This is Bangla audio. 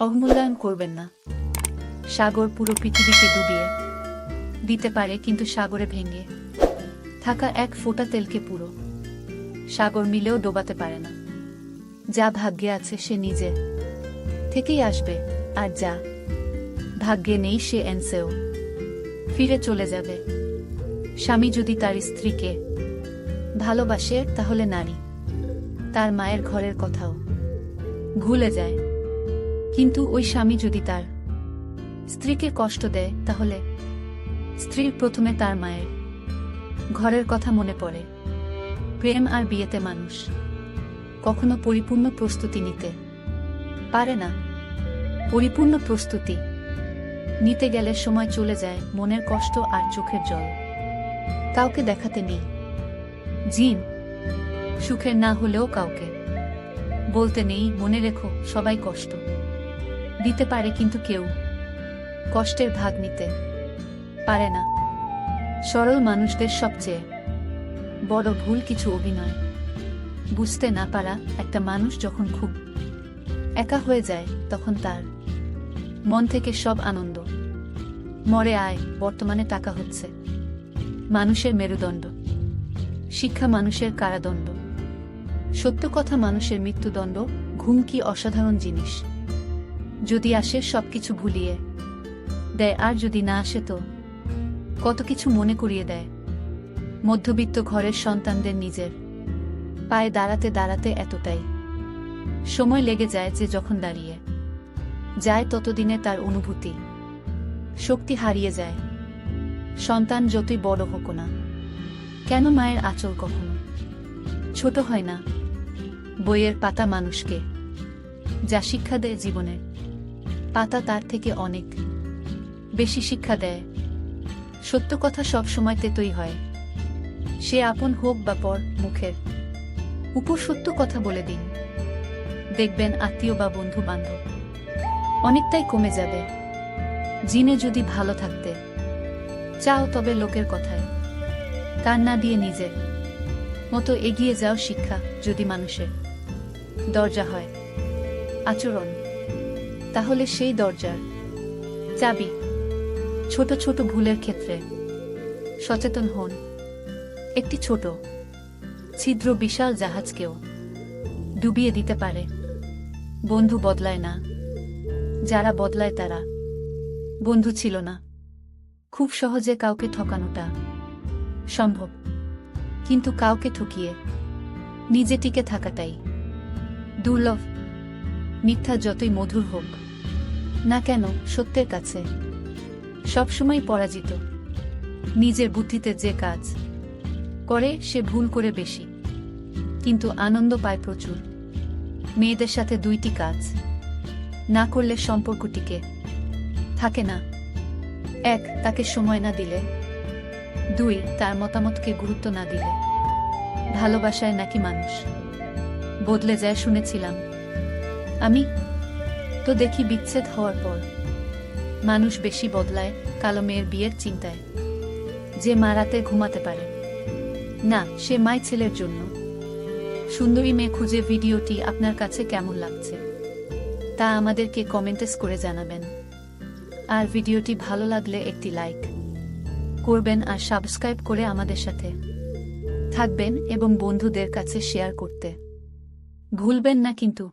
অবমূল্যায়ন করবেন না। সাগর পুরো পৃথিবীকে ডুবিয়ে দিতে পারে, কিন্তু সাগরে ভেঙে থাকা এক ফোঁটা তেলকে পুরো সাগর মিলেও ডোবাতে পারে না। যা ভাগ্যে আছে সে নিজে থেকেই আসবে, আর যা ভাগ্যে নেই সে এনসেও ফিরে চলে যাবে। স্বামী যদি তার স্ত্রীকে ভালোবাসে, তাহলে নারী তার মায়ের ঘরের কথাও ভুলে যায়। কিন্তু ওই স্বামী যদি তার স্ত্রীকে কষ্ট দেয়, তাহলে স্ত্রীর প্রথমে তার মায়ের ঘরের কথা মনে পড়ে। প্রেম আর বিয়েতে মানুষ কখনো পরিপূর্ণ প্রস্তুতি নিতে পারে না। পরিপূর্ণ প্রস্তুতি নিতে গেলে সময় চলে যায়, মনের কষ্ট আর চোখের জল কাউকে দেখাতে নেই। জিন সুখের না হলেও কাউকে বলতে নেই। মনে রেখো, সবাই কষ্ট দিতে পারে, কিন্তু কেউ কষ্টের ভাগ নিতে পারে না। সরল মানুষদের সবচেয়ে বড় ভুল কিছু অভিনয় বুঝতে না পারা। একটা মানুষ যখন খুব একা হয়ে যায়, তখন তার মন থেকে সব আনন্দ মরে আয়। বর্তমানে টাকা হচ্ছে মানুষের মেরুদণ্ড, শিক্ষা মানুষের কারাদণ্ড, সত্য কথা মানুষের মৃত্যুদণ্ড। ঘুম কি অসাধারণ জিনিস, যদি আসে সবকিছু ভুলিয়ে দেয়, আর যদি না আসে তো কত কিছু মনে করিয়ে দেয়। মধ্যবিত্ত ঘরের সন্তানদের নিজের পায়ে দাঁড়াতে দাঁড়াতে এতটাই সময় লেগে যায় যে যখন দাঁড়িয়ে যায় ততদিনে তার অনুভূতি শক্তি হারিয়ে যায়। সন্তান যতই বড় হোক না কেন, মায়ের আঁচল কখনো ছোট হয় না। বইয়ের পাতা মানুষকে যা শিক্ষা দেয়, জীবনের পাতা তার থেকে অনেক বেশি শিক্ষা দেয়। সত্য কথা সব সময় তেতই হয়, সে আপন হোক বা পর। মুখের উপর সত্য কথা বলে দিন, দেখবেন আত্মীয় বা বন্ধু বান্ধব অনেকটাই কমে যাবে। জিনে যদি ভালো থাকতে চাও, তবে লোকের কথায় কান না দিয়ে নিজের মতো এগিয়ে যাও। শিক্ষা যদি মানুষের দরজা হয় আচরণ, তাহলে সেই দরজার চাবি। ছোট ছোট ভুলের ক্ষেত্রে সচেতন হন। একটি ছোট ছিদ্র বিশাল জাহাজকেও ডুবিয়ে দিতে পারে। বন্ধু বদলায় না, যারা বদলায় তারা বন্ধু ছিল না। খুব সহজে কাউকে ঠকানোটা সম্ভব, কিন্তু কাউকে ঠকিয়ে নিজে টিকে থাকাটাই দুর্লভ। মিথ্যা যতই মধুর হোক না কেন, সত্যের কাছে সবসময় পরাজিত। নিজের বুদ্ধিতে যে কাজ করে সে ভুল করে বেশি, কিন্তু আনন্দ পায় প্রচুর। মেয়েদের সাথে দুইটি কাজ না করলে সম্পর্কটিকে থাকে না। এক, তাকে সময় না দিলে। দুই, তার মতামতকে গুরুত্ব না দিলে। ভালোবাসায় নাকি মানুষ বদলে যায় শুনেছিলাম আমি, তো দেখি বিচ্ছেদ হওয়ার পর মানুষ বেশি বদলায়। কালো মেয়ের বিয়ের চিন্তায় যে মা রাতে ঘুমাতে পারে না, সে মাই ছেলের জন্য সুন্দরী মেয়ে খুঁজে। ভিডিওটি আপনার কাছে কেমন লাগছে তা আমাদেরকে কমেন্টস করে জানাবেন। আর ভিডিওটি ভালো লাগলে একটি লাইক করবেন আর সাবস্ক্রাইব করে আমাদের সাথে থাকবেন এবং বন্ধুদের কাছে শেয়ার করতে ভুলবেন না কিন্তু।